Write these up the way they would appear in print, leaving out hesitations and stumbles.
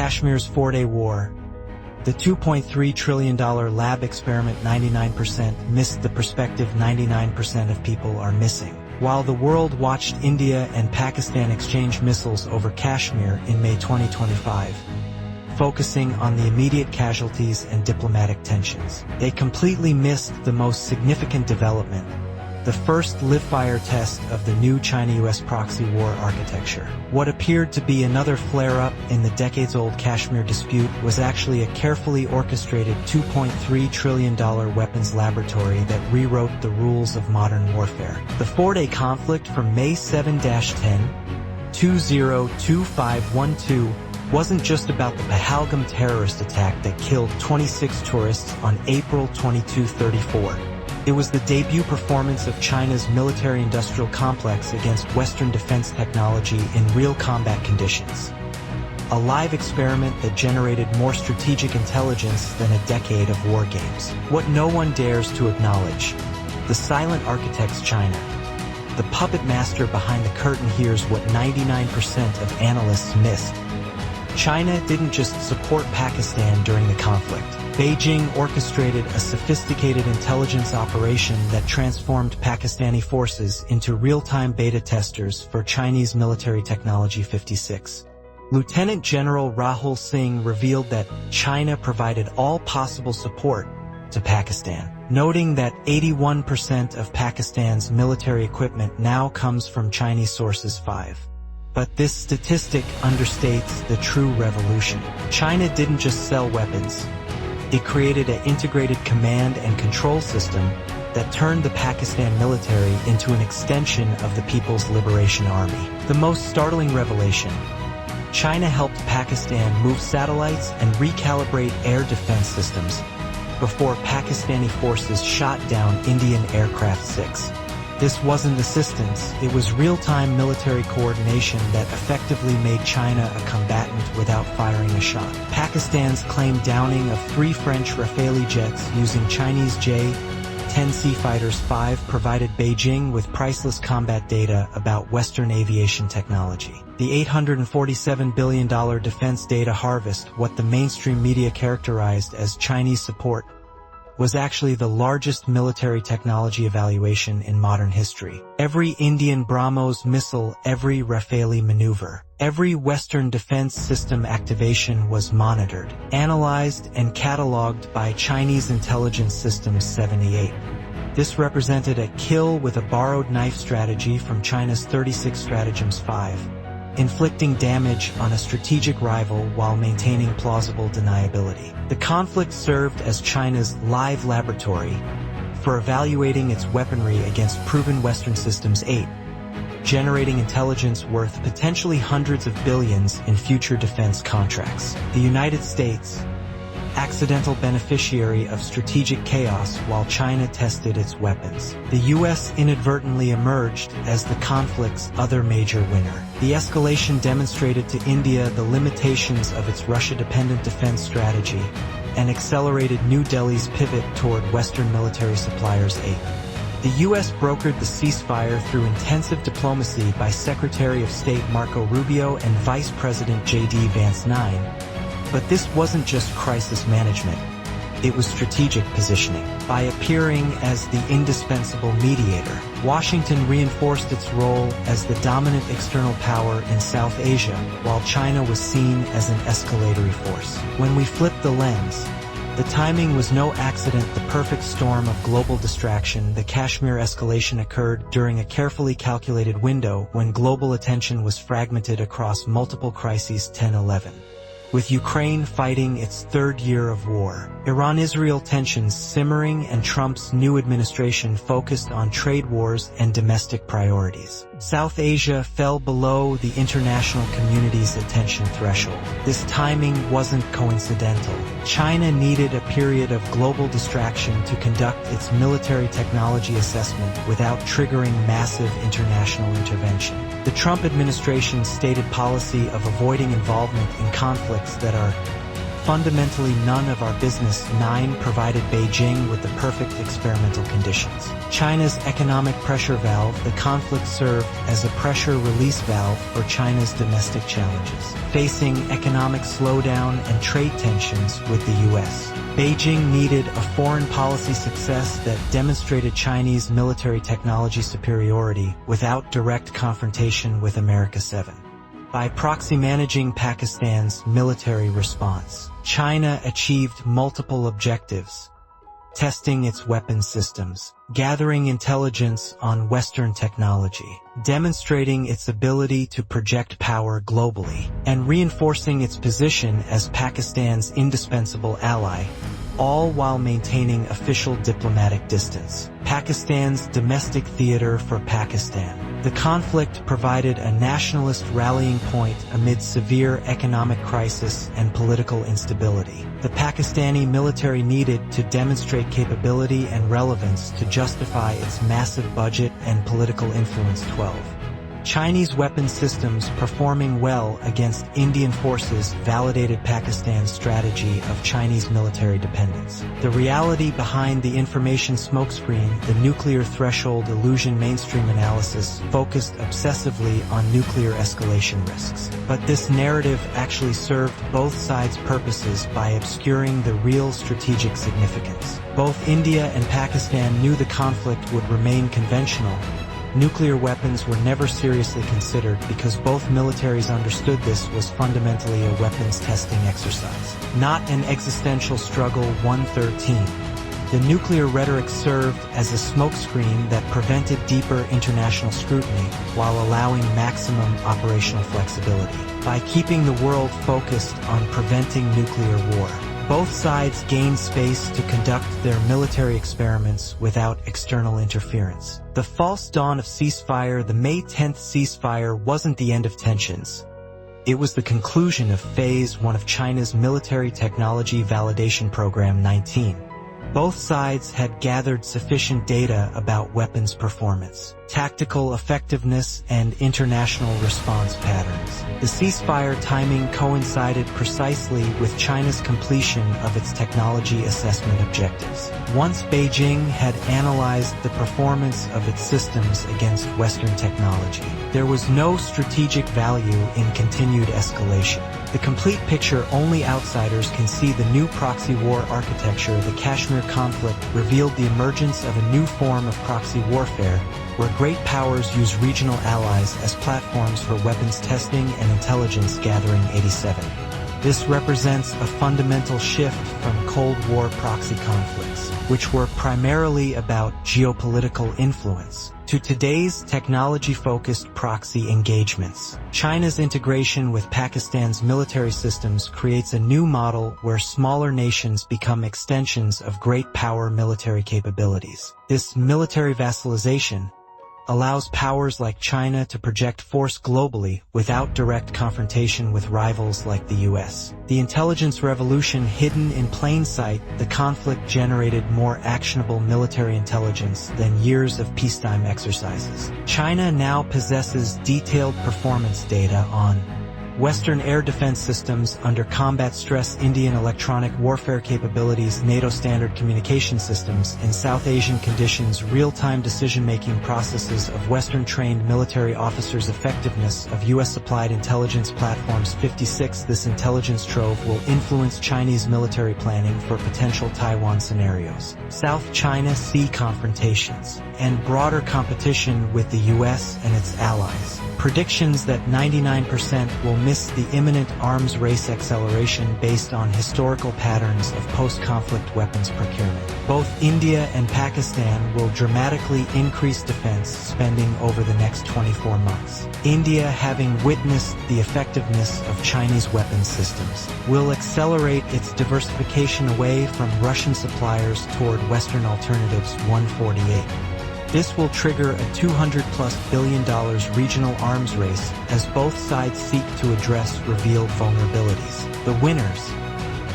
Kashmir's 4-day war. The $2.3 trillion lab experiment 99% missed the perspective 99% of people are missing. While the world watched India and Pakistan exchange missiles over Kashmir in May 2025, focusing on the immediate casualties and diplomatic tensions, they completely missed the most significant development, the first live-fire test of the new China-US Proxy War Architecture. What appeared to be another flare-up in the decades-old Kashmir dispute was actually a carefully orchestrated $2.3 trillion weapons laboratory that rewrote the rules of modern warfare. The 4-day conflict from May 7-10, 202512 wasn't just about the Pahalgam terrorist attack that killed 26 tourists on April 22-34. It was the debut performance of China's military-industrial complex against Western defense technology in real combat conditions. A live experiment that generated more strategic intelligence than a decade of war games. What no one dares to acknowledge: the silent architect's China. The puppet master behind the curtain hears what 99% of analysts missed. China didn't just support Pakistan during the conflict. Beijing orchestrated a sophisticated intelligence operation that transformed Pakistani forces into real-time beta testers for Chinese military technology 56. Lieutenant General Rahul Singh revealed that China provided all possible support to Pakistan, noting that 81% of Pakistan's military equipment now comes from Chinese sources. 5. But this statistic understates the true revolution. China didn't just sell weapons. It created an integrated command and control system that turned the Pakistan military into an extension of the People's Liberation Army. The most startling revelation: China helped Pakistan move satellites and recalibrate air defense systems before Pakistani forces shot down Indian Aircraft 6. This wasn't assistance, it was real-time military coordination that effectively made China a combatant without firing a shot. Pakistan's claimed downing of 3 French Rafale jets using Chinese J-10C fighters 5 provided Beijing with priceless combat data about Western aviation technology. The $847 billion defense data harvest, what the mainstream media characterized as Chinese support, was actually the largest military technology evaluation in modern history. Every Indian BrahMos missile, every Rafale maneuver, every Western defense system activation was monitored, analyzed, and cataloged by Chinese intelligence systems 78. This represented a kill with a borrowed knife strategy from China's 36 stratagems 5. Inflicting damage on a strategic rival while maintaining plausible deniability. The conflict served as China's live laboratory for evaluating its weaponry against proven Western systems 8, generating intelligence worth potentially hundreds of billions in future defense contracts. The United States, accidental beneficiary of strategic chaos while China tested its weapons. The U.S. inadvertently emerged as the conflict's other major winner. The escalation demonstrated to India the limitations of its Russia-dependent defense strategy and accelerated New Delhi's pivot toward Western military suppliers 8. The U.S. brokered the ceasefire through intensive diplomacy by Secretary of State Marco Rubio and Vice President J.D. Vance 9. But this wasn't just crisis management, it was strategic positioning. By appearing as the indispensable mediator, Washington reinforced its role as the dominant external power in South Asia, while China was seen as an escalatory force. When we flip the lens, the timing was no accident. The perfect storm of global distraction. The Kashmir escalation occurred during a carefully calculated window when global attention was fragmented across multiple crises. 10-11. With Ukraine fighting its third year of war, Iran-Israel tensions simmering, and Trump's new administration focused on trade wars and domestic priorities, South Asia fell below the international community's attention threshold. This timing wasn't coincidental. China needed a period of global distraction to conduct its military technology assessment without triggering massive international intervention. The Trump administration's stated policy of avoiding involvement in conflicts that are fundamentally none of our business. 9 provided Beijing with the perfect experimental conditions. China's economic pressure valve. The conflict served as a pressure release valve for China's domestic challenges, facing economic slowdown and trade tensions with the U.S. Beijing needed a foreign policy success that demonstrated Chinese military technology superiority without direct confrontation with America 7. By proxy managing Pakistan's military response, China achieved multiple objectives: testing its weapons systems, gathering intelligence on Western technology, demonstrating its ability to project power globally, and reinforcing its position as Pakistan's indispensable ally, all while maintaining official diplomatic distance. Pakistan's domestic theater. For Pakistan, the conflict provided a nationalist rallying point amid severe economic crisis and political instability. The Pakistani military needed to demonstrate capability and relevance to justify its massive budget and political influence. 12. Chinese weapons systems performing well against Indian forces validated Pakistan's strategy of Chinese military dependence. The reality behind the information smokescreen. The nuclear threshold illusion. Mainstream analysis focused obsessively on nuclear escalation risks. But this narrative actually served both sides' purposes by obscuring the real strategic significance. Both India and Pakistan knew the conflict would remain conventional. Nuclear weapons were never seriously considered because both militaries understood this was fundamentally a weapons testing exercise, not an existential struggle. 113. The nuclear rhetoric served as a smokescreen that prevented deeper international scrutiny while allowing maximum operational flexibility. By keeping the world focused on preventing nuclear war, both sides gained space to conduct their military experiments without external interference. The false dawn of ceasefire. The May 10th ceasefire wasn't the end of tensions. It was the conclusion of Phase 1 of China's military technology validation program. 19. Both sides had gathered sufficient data about weapons performance, tactical effectiveness, and international response patterns. The ceasefire timing coincided precisely with China's completion of its technology assessment objectives. Once Beijing had analyzed the performance of its systems against Western technology, there was no strategic value in continued escalation. The complete picture only outsiders can see. The new proxy war architecture. The Kashmir conflict revealed the emergence of a new form of proxy warfare, where great powers use regional allies as platforms for weapons testing and intelligence gathering. 87. This represents a fundamental shift from Cold War proxy conflicts, which were primarily about geopolitical influence, to today's technology-focused proxy engagements. China's integration with Pakistan's military systems creates a new model where smaller nations become extensions of great power military capabilities. This military vassalization allows powers like China to project force globally without direct confrontation with rivals like the US. The intelligence revolution. Hidden in plain sight, the conflict generated more actionable military intelligence than years of peacetime exercises. China now possesses detailed performance data on Western air defense systems under combat stress, Indian electronic warfare capabilities, NATO standard communication systems, in South Asian conditions, real-time decision-making processes of Western-trained military officers, effectiveness of U.S.-supplied intelligence platforms. 56. This intelligence trove will influence Chinese military planning for potential Taiwan scenarios, South China Sea confrontations, and broader competition with the U.S. and its allies. Predictions that 99% will miss the imminent arms race acceleration based on historical patterns of post-conflict weapons procurement. Both India and Pakistan will dramatically increase defense spending over the next 24 months. India, having witnessed the effectiveness of Chinese weapons systems, will accelerate its diversification away from Russian suppliers toward Western alternatives. 148. This will trigger a $200+ billion regional arms race as both sides seek to address revealed vulnerabilities. The winners: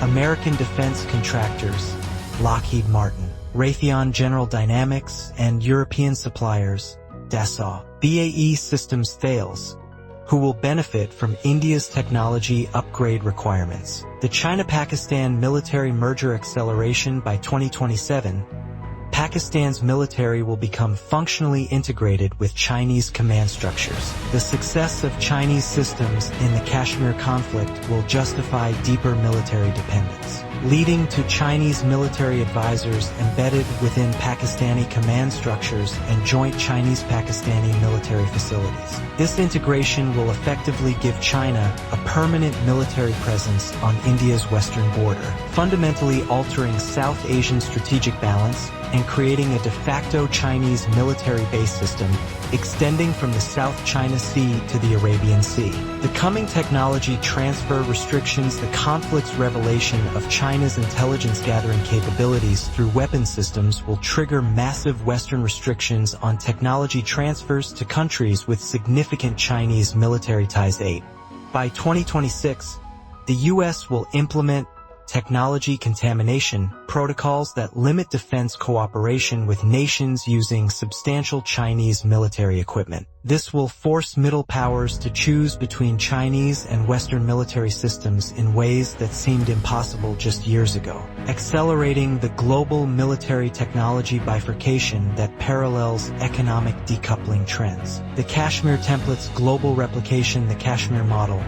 American defense contractors, Lockheed Martin, Raytheon General Dynamics, and European suppliers, Dassault. BAE Systems fails. who will benefit from India's technology upgrade requirements. The China-Pakistan military merger acceleration. By 2027, Pakistan's military will become functionally integrated with Chinese command structures. The success of Chinese systems in the Kashmir conflict will justify deeper military dependence, leading to Chinese military advisors embedded within Pakistani command structures and joint Chinese-Pakistani military facilities. This integration will effectively give China a permanent military presence on India's western border, fundamentally altering South Asian strategic balance and creating a de facto Chinese military base system extending from the South China Sea to the Arabian Sea. The coming technology transfer restrictions, the conflict's revelation of China's intelligence gathering capabilities through weapon systems will trigger massive Western restrictions on technology transfers to countries with significant Chinese military ties. By 2026, the U.S. will implement technology contamination protocols that limit defense cooperation with nations using substantial Chinese military equipment. This will force middle powers to choose between Chinese and Western military systems in ways that seemed impossible just years ago, accelerating the global military technology bifurcation that parallels economic decoupling trends. The Kashmir template's global replication, the Kashmir model,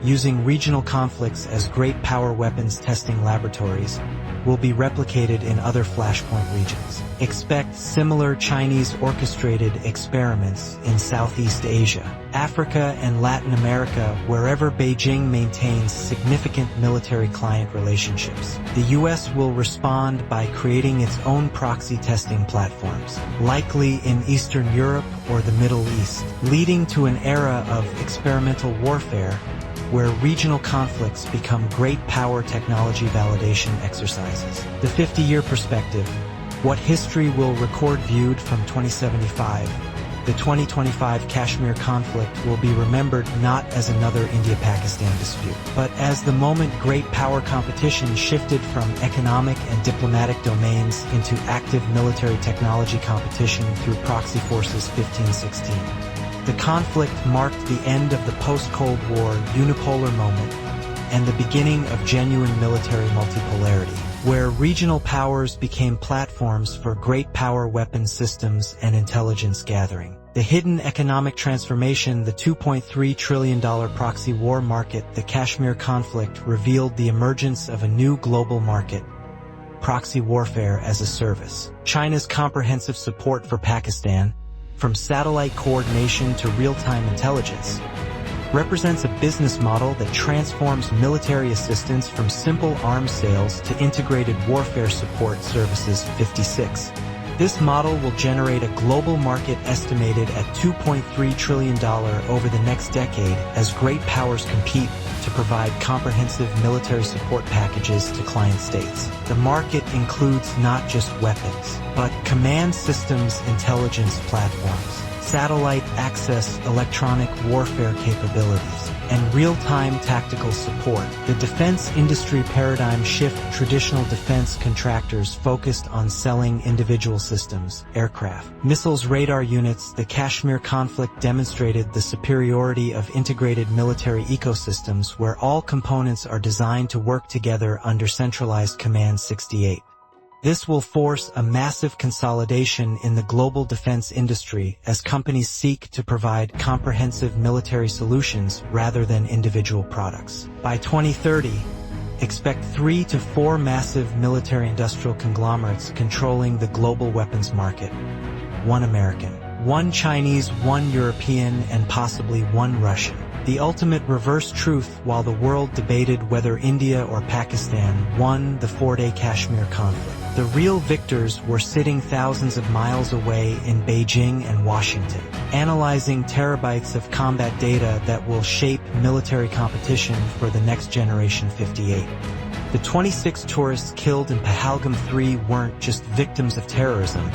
using regional conflicts as great power weapons testing laboratories, will be replicated in other flashpoint regions. Expect similar Chinese orchestrated experiments in Southeast Asia, Africa, and Latin America, wherever Beijing maintains significant military client relationships. The U.S. will respond by creating its own proxy testing platforms, likely in Eastern Europe or the Middle East, leading to an era of experimental warfare where regional conflicts become great power technology validation exercises. The 50-year perspective, what history will record. Viewed from 2075, the 2025 Kashmir conflict will be remembered not as another India-Pakistan dispute, but as the moment great power competition shifted from economic and diplomatic domains into active military technology competition through proxy forces. 1516. The conflict marked the end of the post-Cold War unipolar moment and the beginning of genuine military multipolarity, where regional powers became platforms for great power weapon systems and intelligence gathering. The hidden economic transformation, the $2.3 trillion proxy war market. The Kashmir conflict revealed the emergence of a new global market, proxy warfare as a service. China's comprehensive support for Pakistan, from satellite coordination to real-time intelligence, represents a business model that transforms military assistance from simple arms sales to integrated warfare support services. 56. This model will generate a global market estimated at $2.3 trillion over the next decade as great powers compete to provide comprehensive military support packages to client states. The market includes not just weapons, but command systems, intelligence platforms, satellite access, electronic warfare capabilities, and real-time tactical support. The defense industry paradigm shift. Traditional defense contractors focused on selling individual systems, aircraft, missiles, radar units. The Kashmir conflict demonstrated the superiority of integrated military ecosystems where all components are designed to work together under centralized command. 68. This will force a massive consolidation in the global defense industry as companies seek to provide comprehensive military solutions rather than individual products. By 2030, expect 3 to 4 massive military-industrial conglomerates controlling the global weapons market. 1 American, 1 Chinese, 1 European, and possibly 1 Russian. The ultimate reverse truth. While the world debated whether India or Pakistan won the 4-day Kashmir conflict, the real victors were sitting thousands of miles away in Beijing and Washington, analyzing terabytes of combat data that will shape military competition for the next generation. 58. The 26 tourists killed in Pahalgam 3 weren't just victims of terrorism.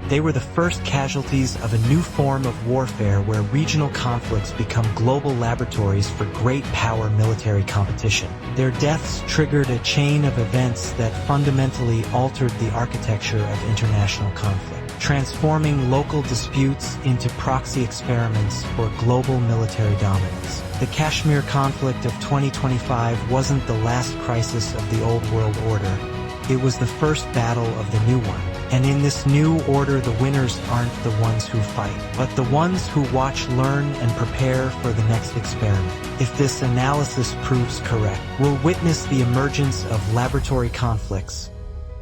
They were the first casualties of a new form of warfare where regional conflicts become global laboratories for great power military competition. Their deaths triggered a chain of events that fundamentally altered the architecture of international conflict. transforming local disputes into proxy experiments for global military dominance. The Kashmir conflict of 2025 wasn't the last crisis of the old world order. It was the first battle of the new one. And in this new order, the winners aren't the ones who fight, but the ones who watch, learn, and prepare for the next experiment. If this analysis proves correct, we'll witness the emergence of laboratory conflicts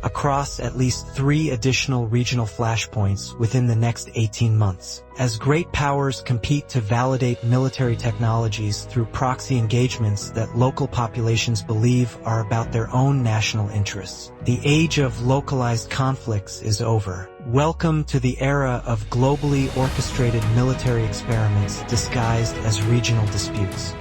across at least 3 additional regional flashpoints within the next 18 months. As great powers compete to validate military technologies through proxy engagements that local populations believe are about their own national interests, the age of localized conflicts is over. Welcome to the era of globally orchestrated military experiments disguised as regional disputes.